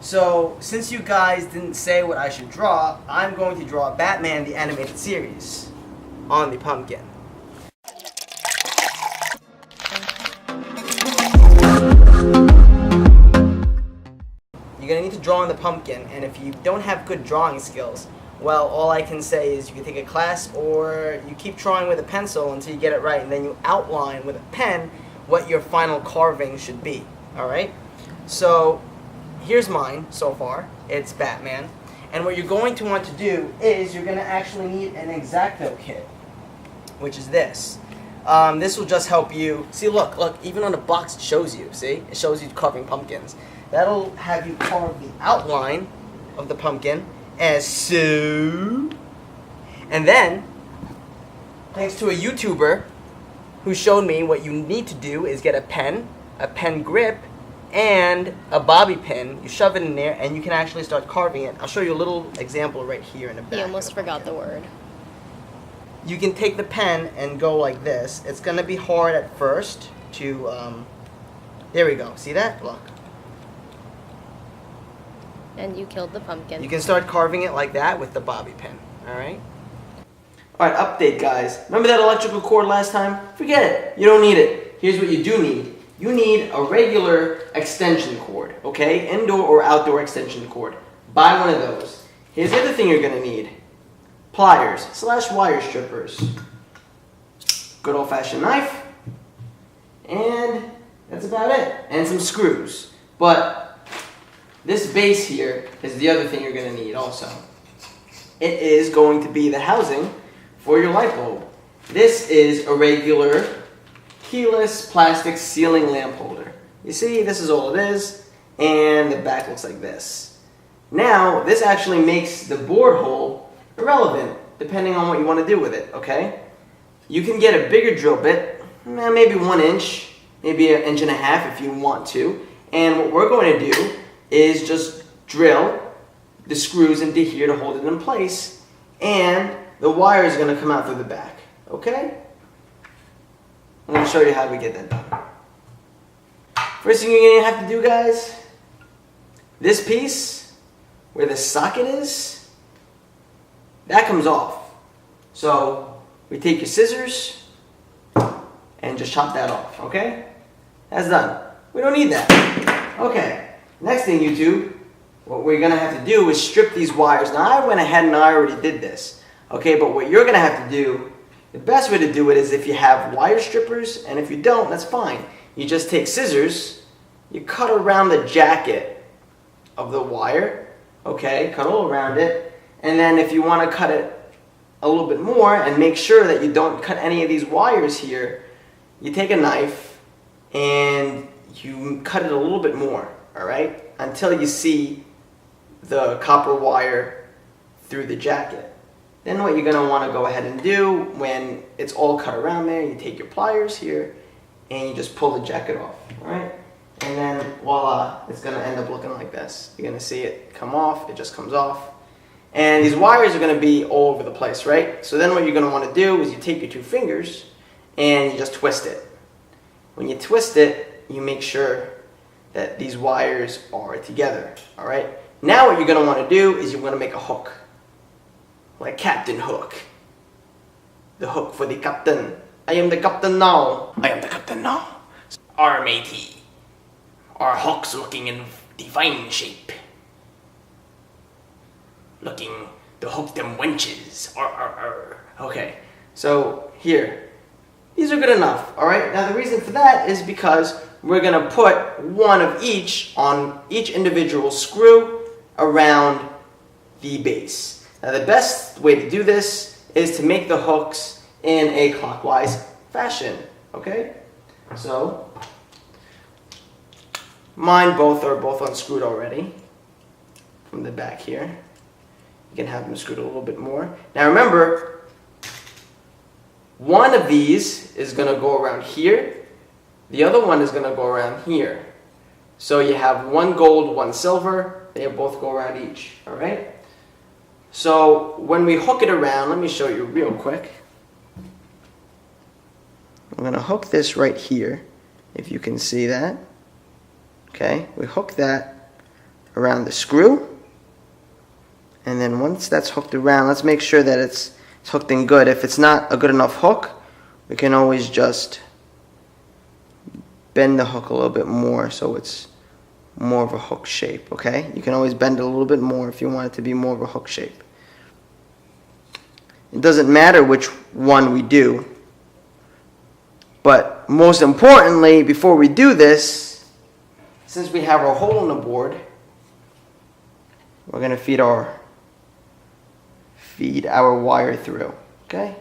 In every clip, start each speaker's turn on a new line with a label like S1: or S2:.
S1: So, since you guys didn't say what I should draw, I'm going to draw Batman the Animated Series on the pumpkin. You're going to need to draw on the pumpkin, and if you don't have good drawing skills, well, all I can say is you can take a class or you keep drawing with a pencil until you get it right, and then you outline with a pen what your final carving should be, alright? So, here's mine so far. It's Batman. And what you're going to want to do is you're going to actually need an X-Acto kit, which is this. This will just help you. See, look, even on the box it shows you, see? It shows you carving pumpkins. That'll have you carve the outline of the pumpkin as so. And then, thanks to a YouTuber who showed me what you need to do is get a pen grip, and a bobby pin. You shove it in there and you can actually start carving it. I'll show you a little example right here in the back.
S2: You almost forgot the word.
S1: You can take the pen and go like this. It's going to be hard at first to, there we go. See that? Look.
S2: And you killed the pumpkin.
S1: You can start carving it like that with the bobby pin. Alright? Alright, update guys. Remember that electrical cord last time? Forget it. You don't need it. Here's what you do need. You need a regular extension cord, okay? Indoor or outdoor extension cord. Buy one of those. Here's the other thing you're going to need. Pliers / wire strippers. Good old-fashioned knife. And that's about it. And some screws. But this base here is the other thing you're going to need also. It is going to be the housing for your light bulb. This is a regular keyless plastic ceiling lamp holder. You see, this is all it is, and the back looks like this. Now, this actually makes the board hole irrelevant, depending on what you want to do with it, okay? You can get a bigger drill bit, maybe 1 inch, maybe 1.5 inches if you want to, and what we're going to do is just drill the screws into here to hold it in place, and the wire is going to come out through the back, okay? I'm going to show you how we get that done. First thing you're going to have to do, guys, this piece, where the socket is, that comes off. So, we take your scissors and just chop that off, okay? That's done. We don't need that. Okay, next thing you do, what we're going to have to do is strip these wires. Now, I went ahead and I already did this, okay? But what you're going to have to do, the best way to do it is if you have wire strippers, and if you don't, that's fine. You just take scissors, you cut around the jacket of the wire, okay, cut all around it, and then if you want to cut it a little bit more and make sure that you don't cut any of these wires here, you take a knife and you cut it a little bit more, alright, until you see the copper wire through the jacket. Then what you're going to want to go ahead and do when it's all cut around there, you take your pliers here and you just pull the jacket off, alright? And then voila, it's going to end up looking like this. You're going to see it come off, it just comes off. And these wires are going to be all over the place, right? So then what you're going to want to do is you take your 2 fingers and you just twist it. When you twist it, you make sure that these wires are together, alright? Now what you're going to want to do is you're going to make a hook. Like Captain Hook. The hook for the captain. I am the captain now. I am the captain now. Our matey. Our hook's looking in divine shape. Looking to hook them wenches. Arr, arr, arr. Okay, so here. These are good enough, alright? Now the reason for that is because we're going to put one of each on each individual screw around the base. Now the best way to do this is to make the hooks in a clockwise fashion, okay? So, mine are both unscrewed already from the back here. You can have them screwed a little bit more. Now remember, one of these is going to go around here, the other one is going to go around here. So you have one gold, one silver, they both go around each, alright? So when we hook it around, let me show you real quick. I'm going to hook this right here, if you can see that. Okay, we hook that around the screw. And then once that's hooked around, let's make sure that it's hooked in good. If it's not a good enough hook, we can always just bend the hook a little bit more so it's more of a hook shape, okay? You can always bend it a little bit more if you want it to be more of a hook shape. It doesn't matter which one we do, but most importantly, before we do this, since we have our hole in the board, we're going to feed our wire through, okay?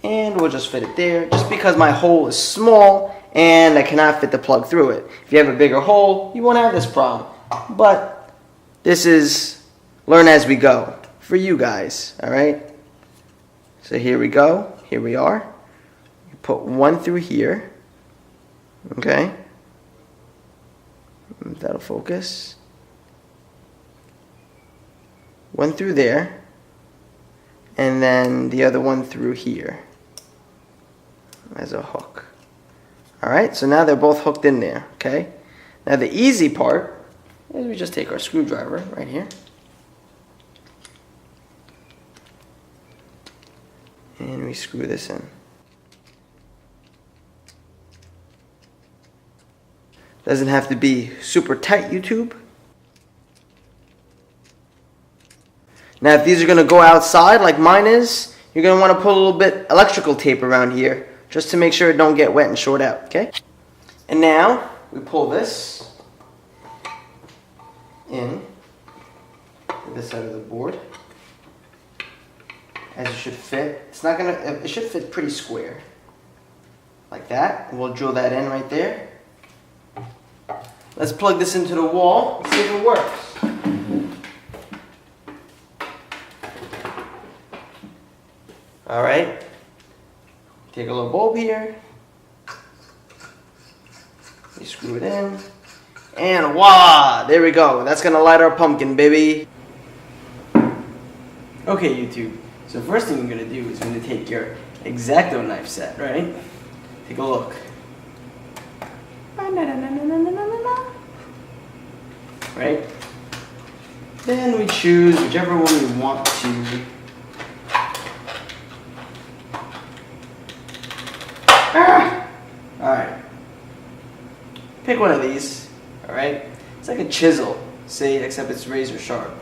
S1: And we'll just fit it there, just because my hole is small and I cannot fit the plug through it. If you have a bigger hole, you won't have this problem. But this is learn as we go for you guys, all right? So here we go. Here we are. You put one through here, okay? That'll focus. One through there, and then the other one through here as a hook. Alright, so now they're both hooked in there, okay? Now the easy part is we just take our screwdriver right here and we screw this in. Doesn't have to be super tight, YouTube. Now if these are going to go outside like mine is, you're going to want to put a little bit electrical tape around here just to make sure it don't get wet and short out, okay? And now we pull this in to this side of the board as it should fit. It should fit pretty square like that. And we'll drill that in right there. Let's plug this into the wall and see if it works. Alright, take a little bulb here, you screw it in, and voila, there we go. That's going to light our pumpkin, baby. Okay, YouTube, so first thing we're going to do is going to take your X-Acto knife set, right? Take a look. Right? Then we choose whichever one we want to. Alright. Pick one of these. Alright? It's like a chisel, see, except it's razor sharp.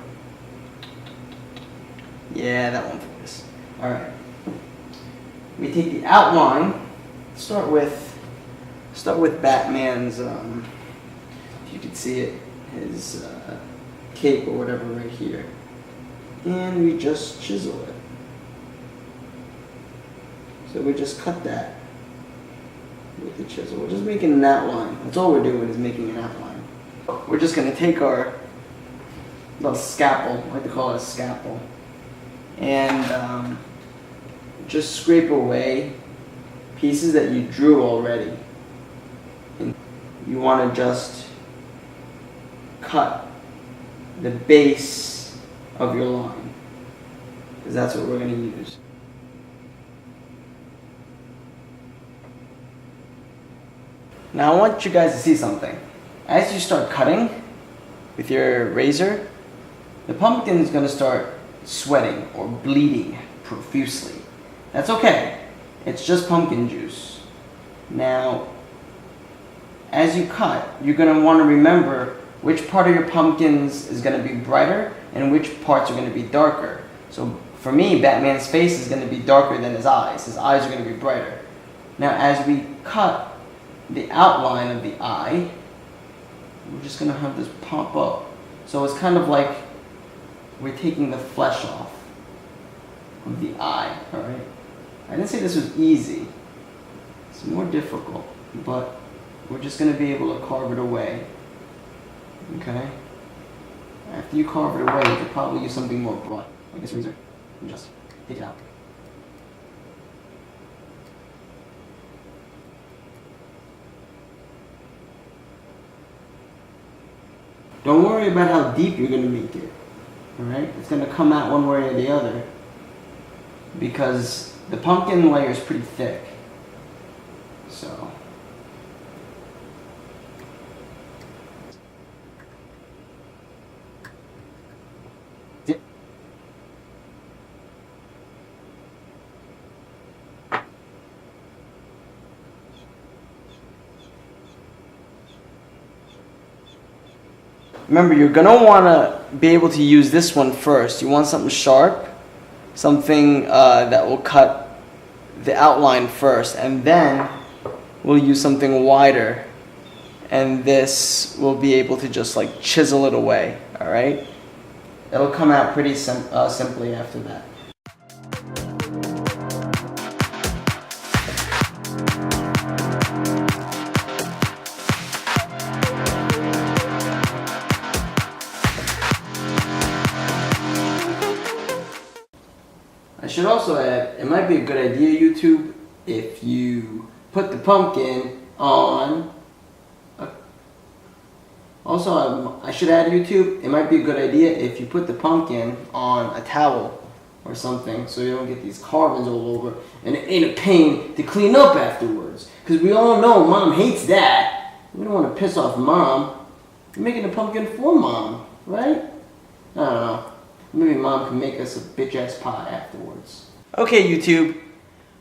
S1: Yeah, that one focus. Alright. We take the outline, start with Batman's, if you can see it, his cape or whatever right here. And we just chisel it. So we just cut that with the chisel. We're just making an outline. That's all we're doing is making an outline. We're just going to take our little scalpel, I like to call it a scalpel, and just scrape away pieces that you drew already. And you want to just cut the base of your line, because that's what we're going to use. Now I want you guys to see something. As you start cutting with your razor, the pumpkin is going to start sweating or bleeding profusely. That's okay. It's just pumpkin juice. Now, as you cut, you're going to want to remember which part of your pumpkins is going to be brighter and which parts are going to be darker. So for me, Batman's face is going to be darker than his eyes. His eyes are going to be brighter. Now as we cut the outline of the eye, we're just going to have this pop up. So it's kind of like we're taking the flesh off of the eye, alright? I didn't say this was easy. It's more difficult, but we're just going to be able to carve it away. Okay? After you carve it away, you could probably use something more broad, like this razor, and just take it out. Don't worry about how deep you're going to make it. Alright? It's going to come out one way or the other, because the pumpkin layer is pretty thick. So Remember, you're gonna wanna be able to use this one first. You want something sharp, something that will cut the outline first, and then we'll use something wider, and this will be able to just like chisel it away. All right, it'll come out pretty simply after that. I should also add, it might be a good idea, YouTube, if you put the pumpkin on. I should add, YouTube, it might be a good idea if you put the pumpkin on a towel or something so you don't get these carvings all over and it ain't a pain to clean up afterwards. Because we all know Mom hates that. We don't want to piss off Mom. You're making the pumpkin for Mom, right? I don't know. Maybe Mom can make us a bitch-ass pie afterwards. Okay, YouTube.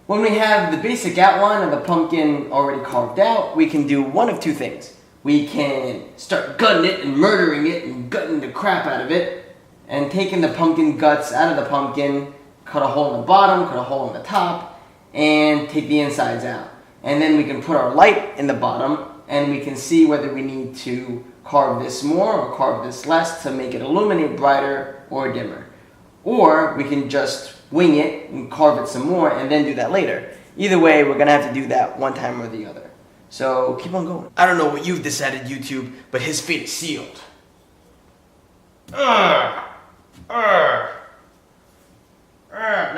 S1: When we have the basic outline of the pumpkin already carved out, we can do one of two things. We can start gutting it and murdering it and gutting the crap out of it and taking the pumpkin guts out of the pumpkin, cut a hole in the bottom, cut a hole in the top, and take the insides out. And then we can put our light in the bottom and we can see whether we need to carve this more or carve this less to make it illuminate brighter or dimmer. Or we can just wing it and carve it some more and then do that later. Either way, we're gonna have to do that one time or the other. So keep on going. I don't know what you've decided, YouTube, but his fate is sealed. Now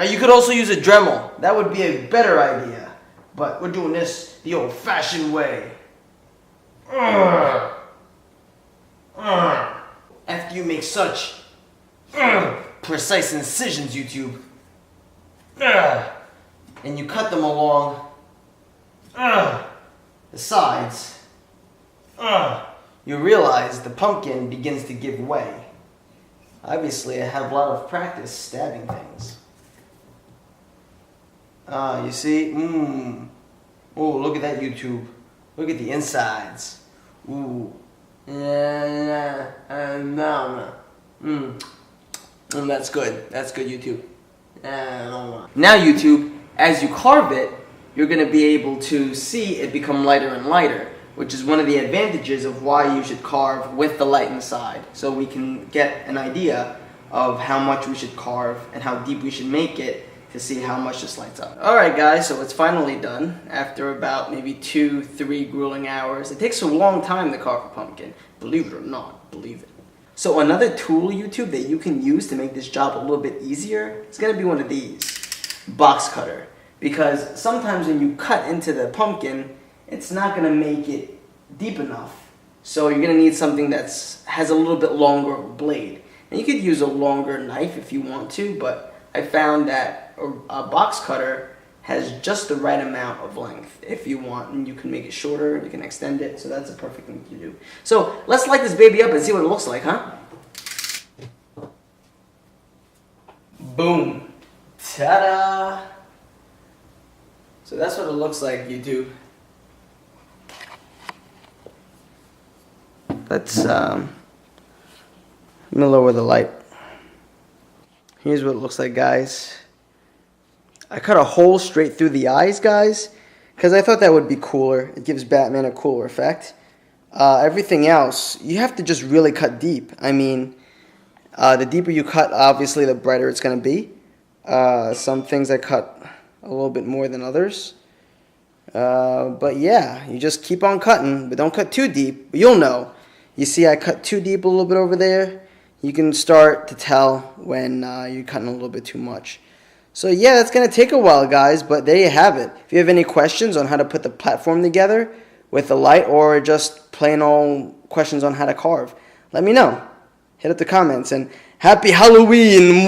S1: you could also use a Dremel. That would be a better idea. But we're doing this the old-fashioned way. After you make such precise incisions, YouTube, and you cut them along the sides, you realize the pumpkin begins to give way. Obviously, I have a lot of practice stabbing things. You see? Oh, look at that, YouTube. Look at the insides. Ooh. That's good. That's good, YouTube. Now, YouTube, as you carve it, you're going to be able to see it become lighter and lighter, which is one of the advantages of why you should carve with the light inside, so we can get an idea of how much we should carve and how deep we should make it to see how much this lights up. Alright guys, so it's finally done after about maybe 2-3 grueling hours. It takes a long time to carve a pumpkin, believe it or not, believe it. So another tool, YouTube, that you can use to make this job a little bit easier is going to be one of these, box cutter. Because sometimes when you cut into the pumpkin, it's not going to make it deep enough. So you're going to need something that has a little bit longer of a blade. And you could use a longer knife if you want to, but I found that a box cutter has just the right amount of length if you want, and you can make it shorter, you can extend it, so that's a perfect thing to do. So let's light this baby up and see what it looks like, huh? Boom. Ta-da! So that's what it looks like, YouTube. Let's, let me lower the light. Here's what it looks like, guys. I cut a hole straight through the eyes, guys, because I thought that would be cooler. It gives Batman a cooler effect. Everything else, you have to just really cut deep. I mean, the deeper you cut, obviously, the brighter it's going to be. Some things I cut a little bit more than others. But yeah, you just keep on cutting, but don't cut too deep. You'll know. You see I cut too deep a little bit over there. You can start to tell when you're cutting a little bit too much. So yeah, that's going to take a while, guys, but there you have it. If you have any questions on how to put the platform together with the light, or just plain old questions on how to carve, let me know. Hit up the comments, and happy Halloween!